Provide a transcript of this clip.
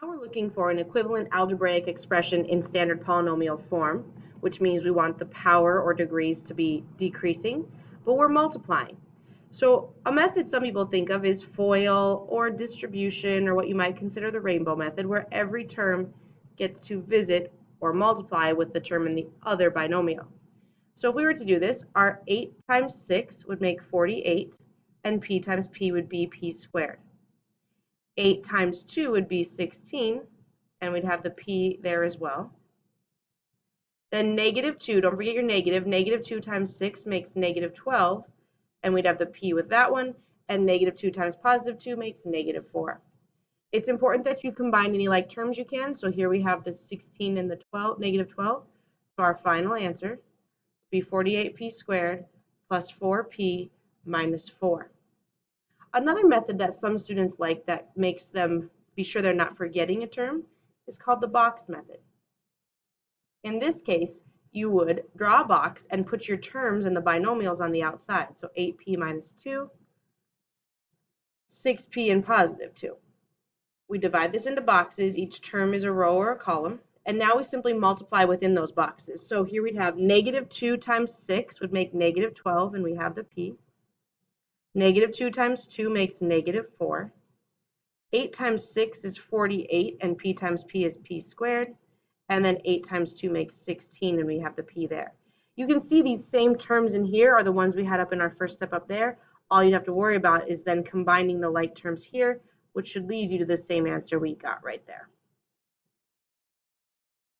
Now we're looking for an equivalent algebraic expression in standard polynomial form, which means we want the power or degrees to be decreasing, but we're multiplying. So a method some people think of is FOIL or distribution, or what you might consider the rainbow method, where every term gets to visit or multiply with the term in the other binomial. So if we were to do this, our 8 times 6 would make 48, and p times p would be p squared. 8 times 2 would be 16, and we'd have the p there as well. Then negative 2, don't forget your negative. Negative 2 times 6 makes negative 12, and we'd have the p with that one. And negative 2 times positive 2 makes negative 4. It's important that you combine any like terms you can. So here we have the 16 and the 12, negative 12. So our final answer would be 48p squared plus 4p minus 4. Another method that some students like that makes them be sure they're not forgetting a term is called the box method. In this case, you would draw a box and put your terms and the binomials on the outside. So 8p minus 2, 6p and positive 2. We divide this into boxes. Each term is a row or a column. And now we simply multiply within those boxes. So here we'd have negative 2 times 6 would make negative 12, and we have the p. Negative 2 times 2 makes negative 4. 8 times 6 is 48, and p times p is p squared. And then 8 times 2 makes 16, and we have the p there. You can see these same terms in here are the ones we had up in our first step up there. All you'd have to worry about is then combining the like terms here, which should lead you to the same answer we got right there.